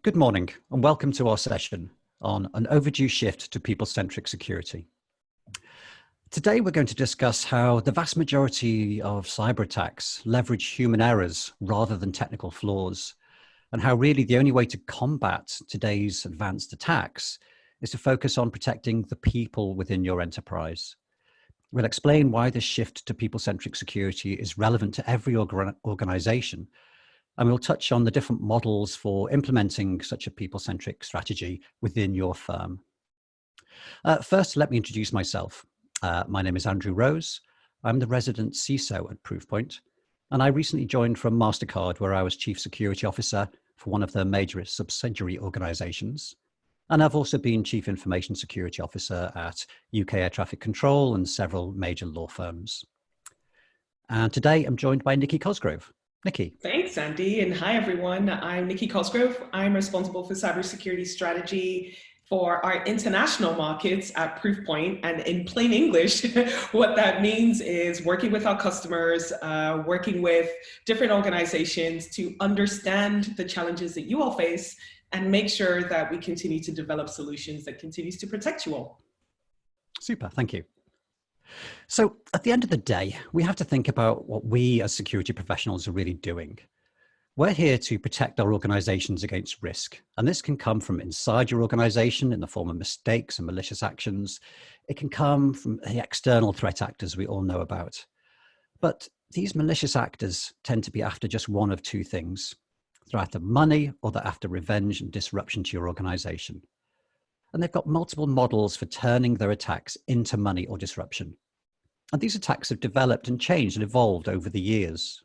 Good morning and welcome to our session on an overdue shift to people-centric security. Today we're going to discuss how the vast majority of cyber attacks leverage human errors rather than technical flaws, and how really the only way to combat today's advanced attacks is to focus on protecting the people within your enterprise. We'll explain why this shift to people-centric security is relevant to every organization, and we'll touch on the different models for implementing such a people-centric strategy within your firm. First, let me introduce myself. My name is Andrew Rose. I'm the resident CISO at Proofpoint, and I recently joined from MasterCard, where I was Chief Security Officer for one of their major subsidiary organizations. And I've also been Chief Information Security Officer at UK Air Traffic Control and several major law firms. And today I'm joined by Adenike Cosgrove. Nikki. Thanks, Andy, and hi, everyone. I'm Adenike Cosgrove. I'm responsible for cybersecurity strategy for our international markets at Proofpoint. And in plain English, what that means is working with our customers, working with different organizations to understand the challenges that you all face and make sure that we continue to develop solutions that continues to protect you all. Super, thank you. So at the end of the day, we have to think about what we as security professionals are really doing. We're here to protect our organizations against risk, and this can come from inside your organization in the form of mistakes and malicious actions. It can come from the external threat actors we all know about. But these malicious actors tend to be after just one of two things. They're after money, or they're after revenge and disruption to your organization. And they've got multiple models for turning their attacks into money or disruption. And these attacks have developed and changed and evolved over the years.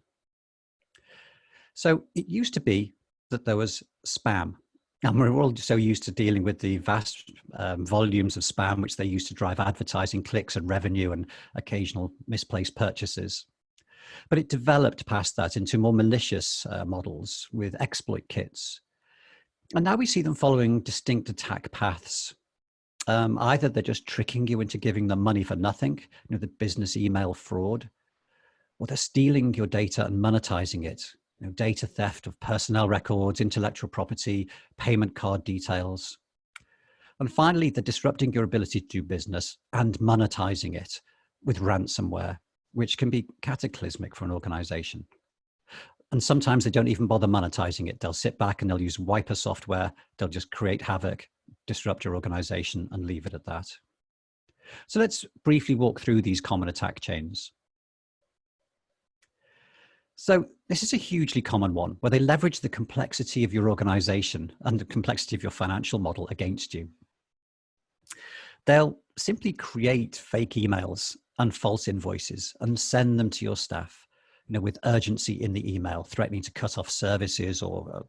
So it used to be that there was spam. And we're all so used to dealing with the vast volumes of spam, which they use to drive advertising clicks and revenue and occasional misplaced purchases. But it developed past that into more malicious models with exploit kits. And now we see them following distinct attack paths. Either they're just tricking you into giving them money for nothing, the business email fraud, or they're stealing your data and monetizing it, data theft of personnel records, intellectual property, payment card details. And finally, they're disrupting your ability to do business and monetizing it with ransomware, which can be cataclysmic for an organization. And sometimes they don't even bother monetizing it. They'll sit back and they'll use wiper software. They'll just create havoc, disrupt your organization, and leave it at that. So let's briefly walk through these common attack chains. So this is a hugely common one where they leverage the complexity of your organization and the complexity of your financial model against you. They'll simply create fake emails and false invoices and send them to your staff, with urgency in the email, threatening to cut off services or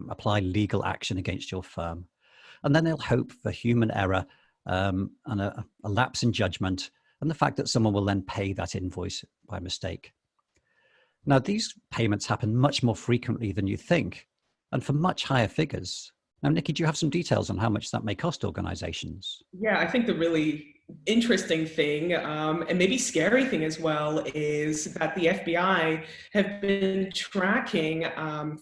apply legal action against your firm. And then they'll hope for human error and a lapse in judgment, and the fact that someone will then pay that invoice by mistake. Now, these payments happen much more frequently than you think, and for much higher figures. Now, Nikki, do you have some details on how much that may cost organizations? Yeah, I think the really interesting thing, and maybe scary thing as well, is that the FBI have been tracking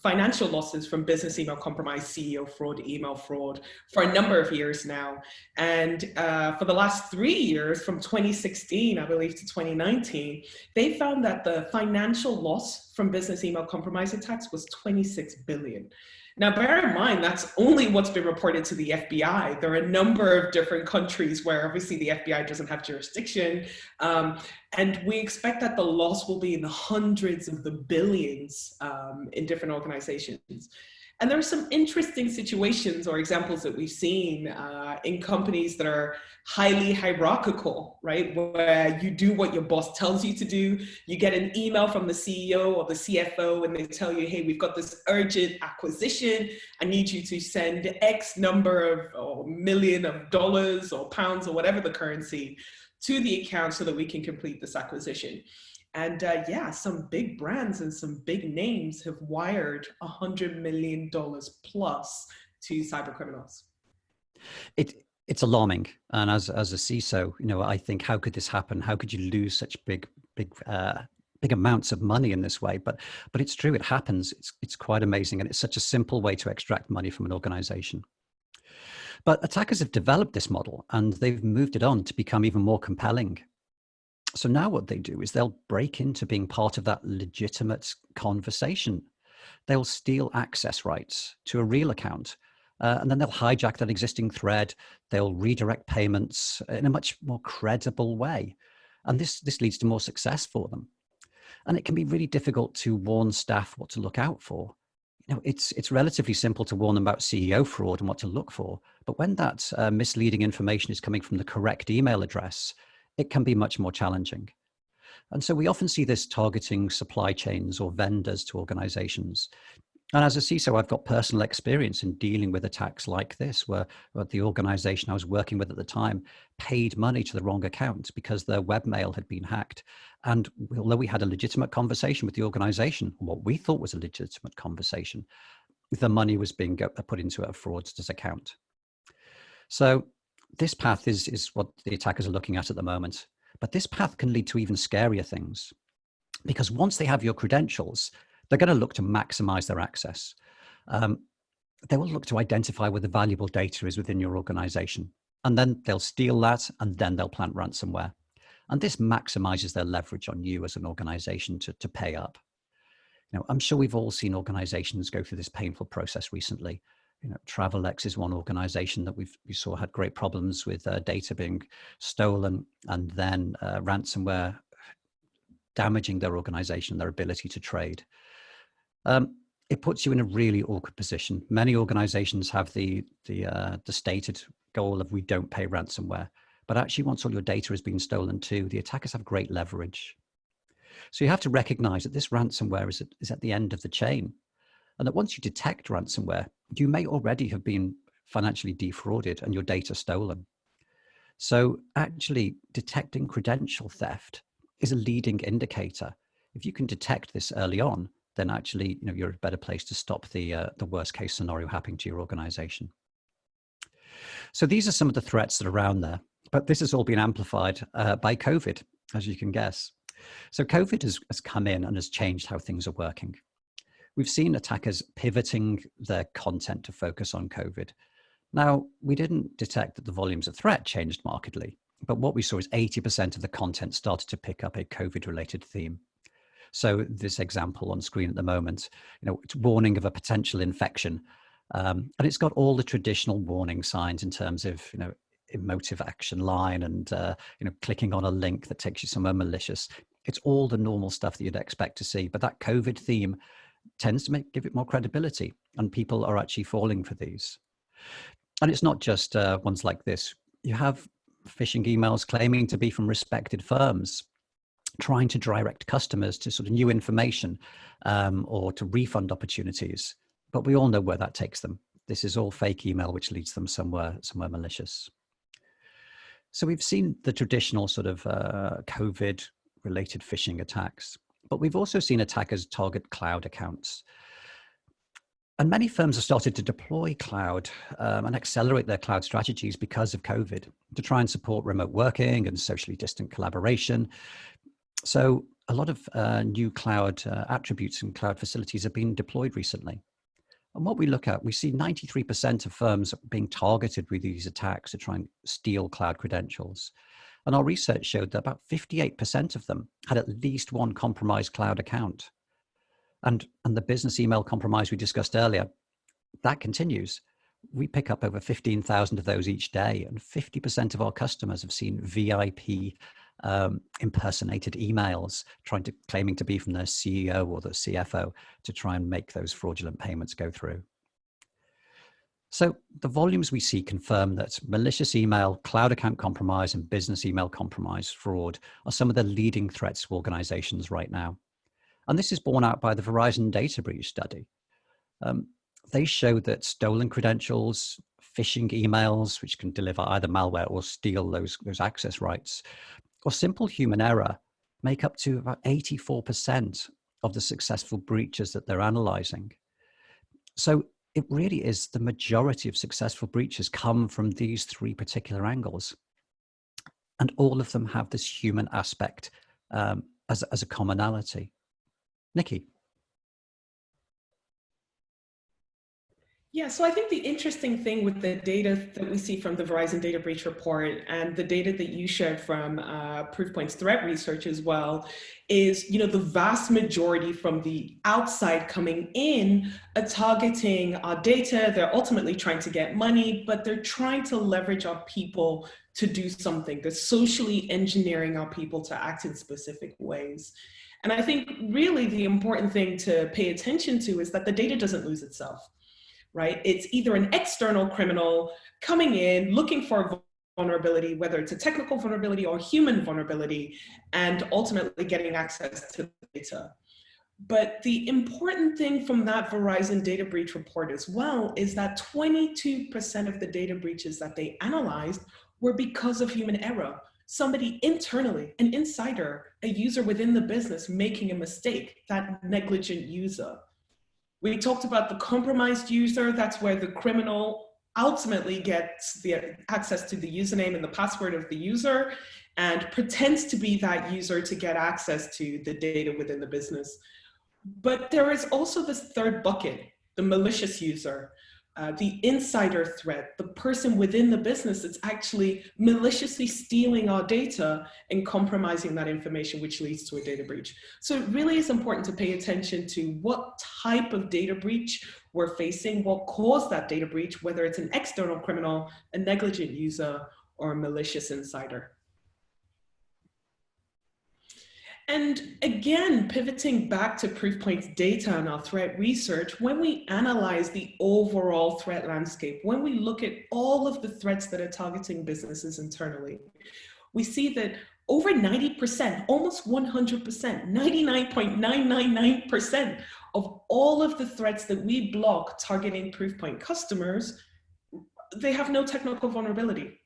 financial losses from business email compromise, CEO fraud, email fraud for a number of years now. And for the last 3 years, from 2016, I believe, to 2019, they found that the financial loss from business email compromise attacks was 26 billion. Now, bear in mind, that's only what's been reported to the FBI. There are a number of different countries where obviously the FBI doesn't have jurisdiction. And we expect that the loss will be in the hundreds of the billions in different organizations. And there are some interesting situations or examples that we've seen in companies that are highly hierarchical, right? Where you do what your boss tells you to do. You get an email from the CEO or the CFO and they tell you, hey, we've got this urgent acquisition. I need you to send X number of or million of dollars or pounds or whatever the currency to the account so that we can complete this acquisition. And yeah, some big brands and some big names have wired $100 million plus to cyber criminals. It's alarming. And as a CISO, I think, how could this happen? How could you lose such big big amounts of money in this way, but it's true, it happens. It's quite amazing, and it's such a simple way to extract money from an organization. But attackers have developed this model, and they've moved it on to become even more compelling. So now what they do is they'll break into being part of that legitimate conversation. They'll steal access rights to a real account, and then they'll hijack that existing thread. They'll redirect payments in a much more credible way. And this leads to more success for them. And it can be really difficult to warn staff what to look out for. It's relatively simple to warn them about CEO fraud and what to look for. But when that misleading information is coming from the correct email address, it can be much more challenging. And so we often see this targeting supply chains or vendors to organizations. And as a CISO, I've got personal experience in dealing with attacks like this, where the organization I was working with at the time paid money to the wrong account because their webmail had been hacked. And although we had a legitimate conversation with the organization, what we thought was a legitimate conversation, the money was being put into a fraudster's account. So this path is what the attackers are looking at the moment. But this path can lead to even scarier things, because once they have your credentials, they're going to look to maximize their access. They will look to identify where the valuable data is within your organization, and then they'll steal that, and then they'll plant ransomware. And this maximizes their leverage on you as an organization to pay up. I'm sure we've all seen organizations go through this painful process recently. Travelex is one organization that we saw had great problems with data being stolen, and then ransomware damaging their organization, their ability to trade. It puts you in a really awkward position. Many organizations have the stated goal of we don't pay ransomware, but actually once all your data has been stolen too, the attackers have great leverage. So you have to recognize that this ransomware is at the end of the chain, and that once you detect ransomware, you may already have been financially defrauded and your data stolen. So actually detecting credential theft is a leading indicator. If you can detect this early on, then actually you're in a better place to stop the worst case scenario happening to your organization. So these are some of the threats that are around there, but this has all been amplified by COVID, as you can guess. So COVID has come in and has changed how things are working. We've seen attackers pivoting their content to focus on COVID. Now, we didn't detect that the volumes of threat changed markedly, but what we saw is 80% of the content started to pick up a COVID-related theme. So this example on screen at the moment, it's warning of a potential infection, and it's got all the traditional warning signs in terms of, emotive action line and, clicking on a link that takes you somewhere malicious. It's all the normal stuff that you'd expect to see, but that COVID theme tends to give it more credibility, and people are actually falling for these. And it's not just ones like this. You have phishing emails claiming to be from respected firms, trying to direct customers to sort of new information or to refund opportunities. But we all know where that takes them. This is all fake email, which leads them somewhere malicious. So we've seen the traditional sort of COVID-related phishing attacks, but we've also seen attackers target cloud accounts. And many firms have started to deploy cloud and accelerate their cloud strategies because of COVID to try and support remote working and socially distant collaboration. So a lot of new cloud attributes and cloud facilities have been deployed recently. And what we look at, we see 93% of firms being targeted with these attacks to try and steal cloud credentials. And our research showed that about 58% of them had at least one compromised cloud account. And the business email compromise we discussed earlier, that continues. We pick up over 15,000 of those each day, and 50% of our customers have seen VIP impersonated emails claiming to be from their CEO or the CFO to try and make those fraudulent payments go through. So the volumes we see confirm that malicious email, cloud account compromise, and business email compromise fraud are some of the leading threats to organizations right now. And this is borne out by the Verizon data breach study. They show that stolen credentials, phishing emails, which can deliver either malware or steal those access rights, or simple human error, make up to about 84% of the successful breaches that they're analyzing. So it really is the majority of successful breaches come from these three particular angles. And all of them have this human aspect as a commonality. Nikki. Yeah, so I think the interesting thing with the data that we see from the Verizon Data Breach Report and the data that you shared from Proofpoint's threat research as well is, the vast majority from the outside coming in are targeting our data. They're ultimately trying to get money, but they're trying to leverage our people to do something. They're socially engineering our people to act in specific ways. And I think really the important thing to pay attention to is that the data doesn't lose itself. Right? It's either an external criminal coming in, looking for a vulnerability, whether it's a technical vulnerability or human vulnerability, and ultimately getting access to the data. But the important thing from that Verizon data breach report as well is that 22% of the data breaches that they analyzed were because of human error. Somebody internally, an insider, a user within the business making a mistake, that negligent user. We talked about the compromised user. That's where the criminal ultimately gets the access to the username and the password of the user and pretends to be that user to get access to the data within the business. But there is also this third bucket, the malicious user, the insider threat, the person within the business that's actually maliciously stealing our data and compromising that information, which leads to a data breach. So it really is important to pay attention to what type of data breach we're facing, what caused that data breach, whether it's an external criminal, a negligent user, or a malicious insider. And again, pivoting back to Proofpoint's data and our threat research, when we analyze the overall threat landscape, when we look at all of the threats that are targeting businesses internally, we see that over 90%, almost 100%, 99.999% of all of the threats that we block targeting Proofpoint customers, they have no technical vulnerability.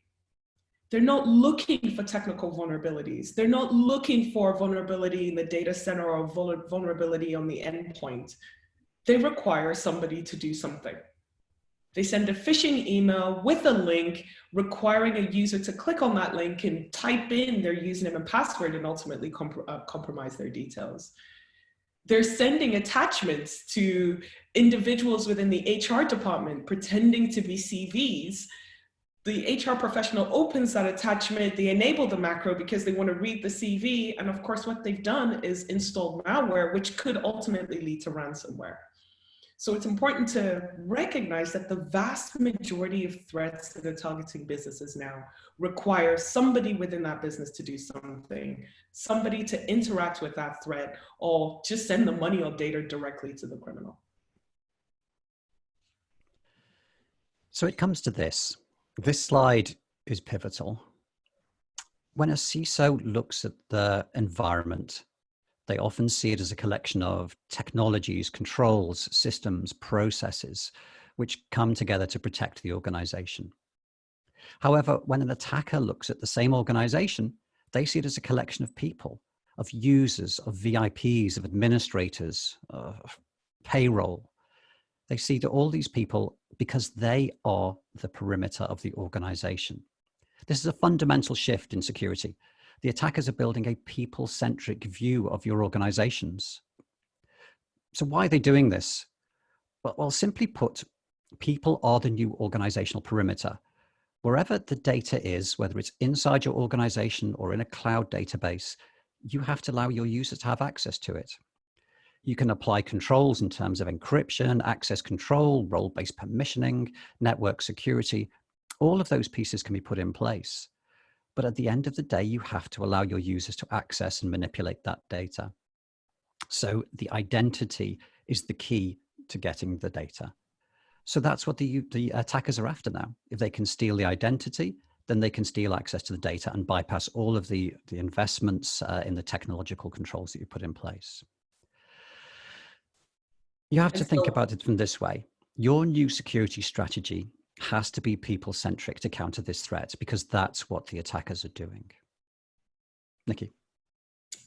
They're not looking for technical vulnerabilities. They're not looking for vulnerability in the data center or vulnerability on the endpoint. They require somebody to do something. They send a phishing email with a link requiring a user to click on that link and type in their username and password and ultimately compromise their details. They're sending attachments to individuals within the HR department pretending to be CVs. The HR professional opens that attachment, they enable the macro because they want to read the CV. And of course, what they've done is installed malware, which could ultimately lead to ransomware. So it's important to recognize that the vast majority of threats that are targeting businesses now require somebody within that business to do something, somebody to interact with that threat, or just send the money or data directly to the criminal. So it comes to this. This slide is pivotal. When a CISO looks at the environment, they often see it as a collection of technologies, controls, systems, processes, which come together to protect the organization. However, when an attacker looks at the same organization, they see it as a collection of people, of users, of VIPs, of administrators, of payroll. They see that all these people because they are the perimeter of the organization. This is a fundamental shift in security. The attackers are building a people-centric view of your organizations. So why are they doing this? Well, simply put, people are the new organizational perimeter. Wherever the data is, whether it's inside your organization or in a cloud database, you have to allow your users to have access to it. You can apply controls in terms of encryption, access control, role-based permissioning, network security. All of those pieces can be put in place. But at the end of the day, you have to allow your users to access and manipulate that data. So the identity is the key to getting the data. So that's what the attackers are after now. If they can steal the identity, then they can steal access to the data and bypass all of the investments in the technological controls that you put in place. You have to think about it from this way. Your new security strategy has to be people-centric to counter this threat because that's what the attackers are doing. Nikki.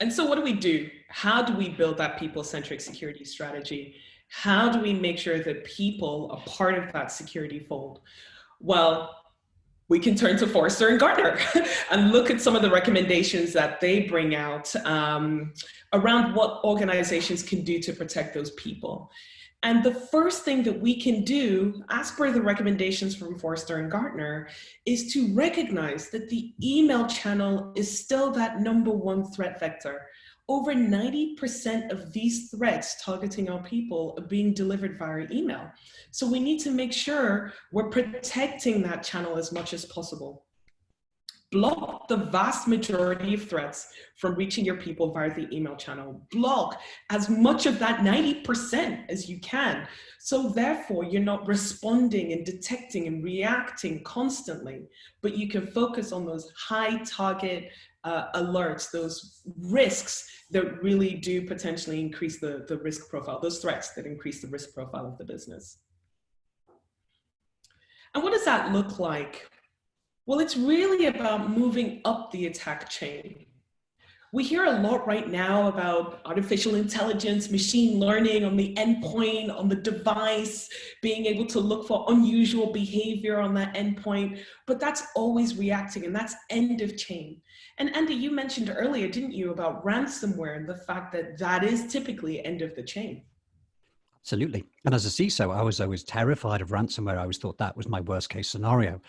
And so what do we do? How do we build that people-centric security strategy? How do we make sure that people are part of that security fold? Well, We can turn to Forrester and Gartner and look at some of the recommendations that they bring out around what organizations can do to protect those people. And the first thing that we can do, as per the recommendations from Forrester and Gartner, is to recognize that the email channel is still that #1 threat vector. Over 90% of these threats targeting our people are being delivered via email. So we need to make sure we're protecting that channel as much as possible. Block the vast majority of threats from reaching your people via the email channel. Block as much of that 90% as you can. So therefore, you're not responding and detecting and reacting constantly, but you can focus on those high target alerts, those risks that really do potentially increase the risk profile, those threats that increase the risk profile of the business. And what does that look like? Well, it's really about moving up the attack chain. We hear a lot right now about artificial intelligence, machine learning on the endpoint, on the device, being able to look for unusual behavior on that endpoint, but that's always reacting, and that's end of chain. And Andy, you mentioned earlier, didn't you, about ransomware and the fact that that is typically end of the chain. Absolutely. And as a CISO, I was always terrified of ransomware. I always thought that was my worst case scenario.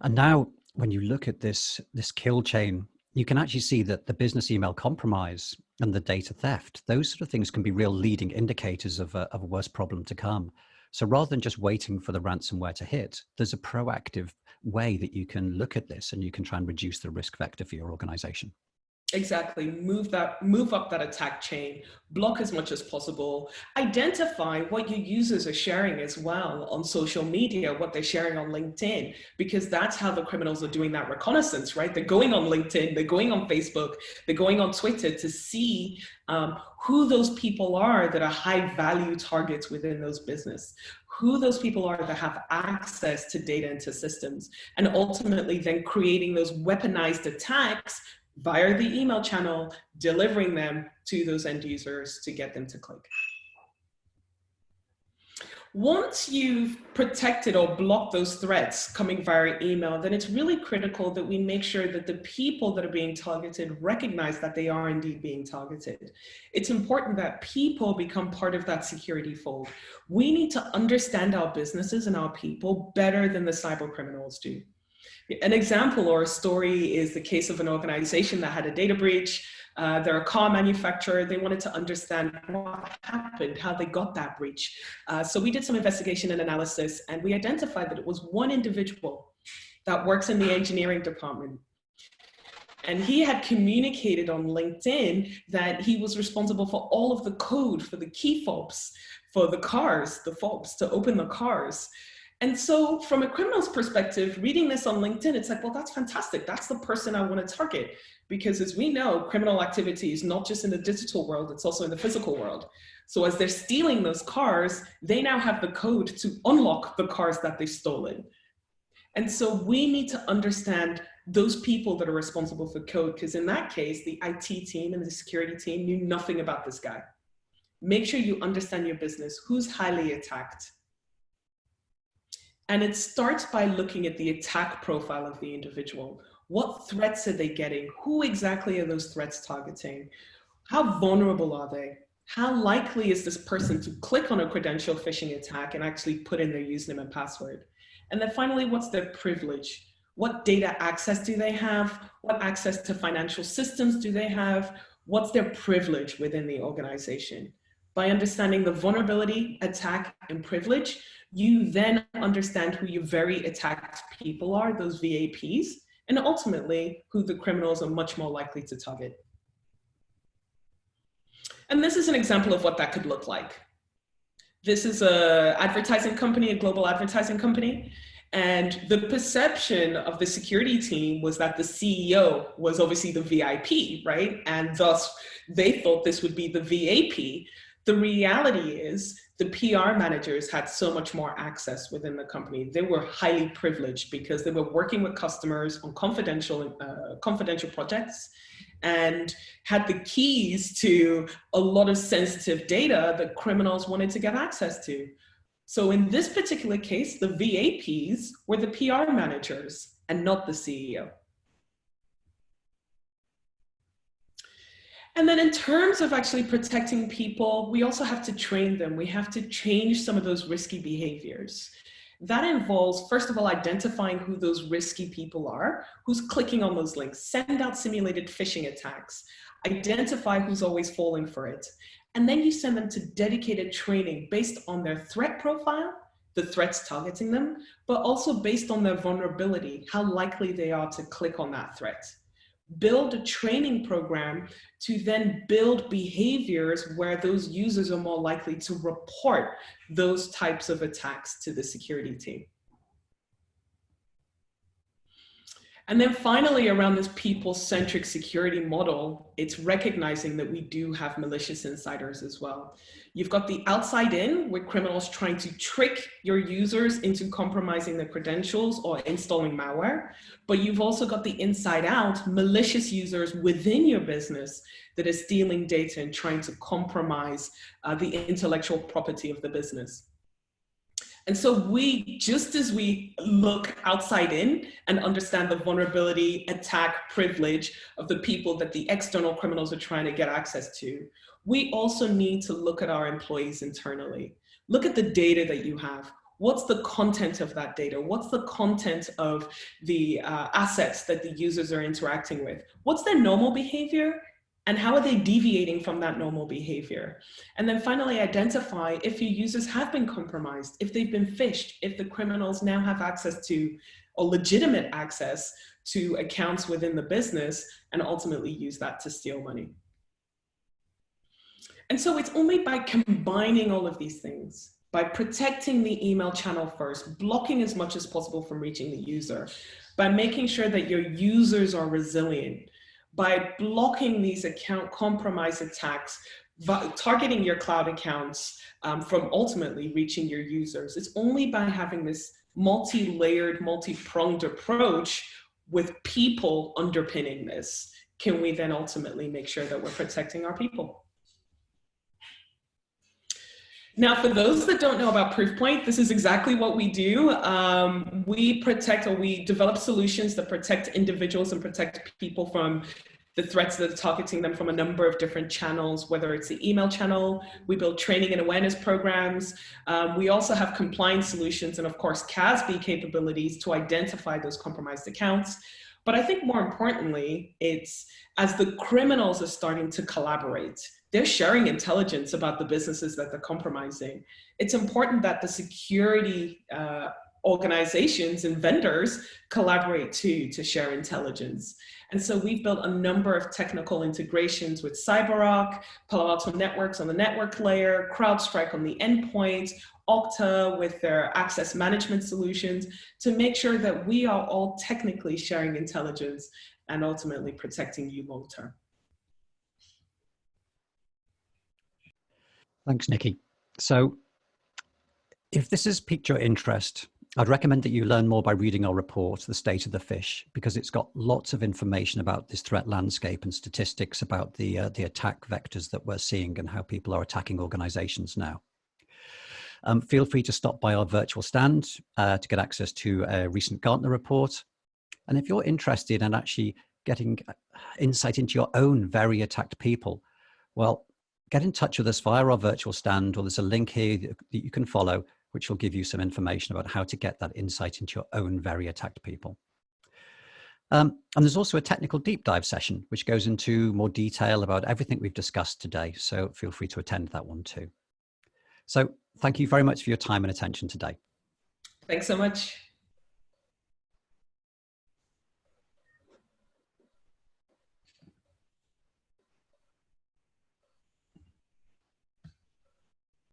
And now when you look at this kill chain, you can actually see that the business email compromise and the data theft, those sort of things can be real leading indicators of a worse problem to come. So rather than just waiting for the ransomware to hit, there's a proactive way that you can look at this and you can try and reduce the risk vector for your organization. Exactly. Move up that attack chain, block as much as possible, identify what your users are sharing as well on social media, what they're sharing on LinkedIn, because that's how the criminals are doing that reconnaissance, right? They're going on LinkedIn, they're going on Facebook, they're going on Twitter to see who those people are that are high value targets within those business, who those people are that have access to data and to systems, and ultimately then creating those weaponized attacks via the email channel, delivering them to those end users to get them to click. Once you've protected or blocked those threats coming via email, then it's really critical that we make sure that the people that are being targeted recognize that they are indeed being targeted. It's important that people become part of that security fold. We need to understand our businesses and our people better than the cyber criminals do. An example or a story is the case of an organization that had a data breach. They're a car manufacturer. They wanted to understand what happened, how they got that breach. So we did some investigation and analysis, and we identified that it was one individual that works in the engineering department. And he had communicated on LinkedIn that he was responsible for all of the code for the key fobs for the cars, the fobs to open the cars. And so from a criminal's perspective, reading this on LinkedIn, it's like, well, that's fantastic. That's the person I want to target. Because as we know, criminal activity is not just in the digital world, it's also in the physical world. So as they're stealing those cars, they now have the code to unlock the cars that they've stolen. And so we need to understand those people that are responsible for code, because in that case, the IT team and the security team knew nothing about this guy. Make sure you understand your business, who's highly attacked. And it starts by looking at the attack profile of the individual. What threats are they getting? Who exactly are those threats targeting? How vulnerable are they? How likely is this person to click on a credential phishing attack and actually put in their username and password? And then finally, what's their privilege? What data access do they have? What access to financial systems do they have? What's their privilege within the organization? By understanding the vulnerability, attack, and privilege, you then understand who your very attacked people are, those VAPs, and ultimately who the criminals are much more likely to target. And this is an example of what that could look like. This is an advertising company, a global advertising company. And the perception of the security team was that the CEO was obviously the VIP, right? And thus they thought this would be the VAP. The reality is the PR managers had so much more access within the company. They were highly privileged because they were working with customers on confidential projects and had the keys to a lot of sensitive data that criminals wanted to get access to. So in this particular case, the VAPs were the PR managers. and not the CEO. And then in terms of actually protecting people, we also have to train them. We have to change some of those risky behaviors. That involves, first of all, identifying who those risky people are, who's clicking on those links, send out simulated phishing attacks, identify who's always falling for it. And then you send them to dedicated training based on their threat profile, the threats targeting them, but also based on their vulnerability, how likely they are to click on that threat. Build a training program to then build behaviors where those users are more likely to report those types of attacks to the security team. And then finally, around this people-centric security model, it's recognizing that we do have malicious insiders as well. You've got the outside in, with criminals trying to trick your users into compromising their credentials or installing malware. But you've also got the inside out, malicious users within your business that are stealing data and trying to compromise the intellectual property of the business. And so we, just as we look outside in and understand the vulnerability, attack, privilege of the people that the external criminals are trying to get access to, we also need to look at our employees internally. Look at the data that you have. What's the content of that data? What's the content of the assets that the users are interacting with? What's their normal behavior? And how are they deviating from that normal behavior? And then finally, identify if your users have been compromised, if they've been phished, if the criminals now have access to, or legitimate access to, accounts within the business, and ultimately use that to steal money. And so it's only by combining all of these things, by protecting the email channel first, blocking as much as possible from reaching the user, by making sure that your users are resilient, by blocking these account compromise attacks, targeting your cloud accounts from ultimately reaching your users. It's only by having this multi-layered, multi-pronged approach with people underpinning this can we then ultimately make sure that we're protecting our people. Now, for those that don't know about Proofpoint, this is exactly what we do. We protect, or we develop solutions that protect individuals and protect people from the threats that are targeting them from a number of different channels, whether it's the email channel. We build training and awareness programs. We also have compliance solutions and, of course, CASB capabilities to identify those compromised accounts. But I think more importantly, it's as the criminals are starting to collaborate, they're sharing intelligence about the businesses that they're compromising. It's important that the security organizations and vendors collaborate too to share intelligence. And so we've built a number of technical integrations with CyberArk, Palo Alto Networks on the network layer, CrowdStrike on the endpoint, Okta with their access management solutions, to make sure that we are all technically sharing intelligence and ultimately protecting you long term. Thanks, Nikki. So if this has piqued your interest, I'd recommend that you learn more by reading our report, The State of the Fish, because it's got lots of information about this threat landscape and statistics about the attack vectors that we're seeing and how people are attacking organizations now. Feel free to stop by our virtual stand to get access to a recent Gartner report. And if you're interested in actually getting insight into your own very attacked people, well, get in touch with us via our virtual stand, or there's a link here that you can follow, which will give you some information about how to get that insight into your own very attacked people. And there's also a technical deep dive session, which goes into more detail about everything we've discussed today. So feel free to attend that one too. So thank you very much for your time and attention today. Thanks so much.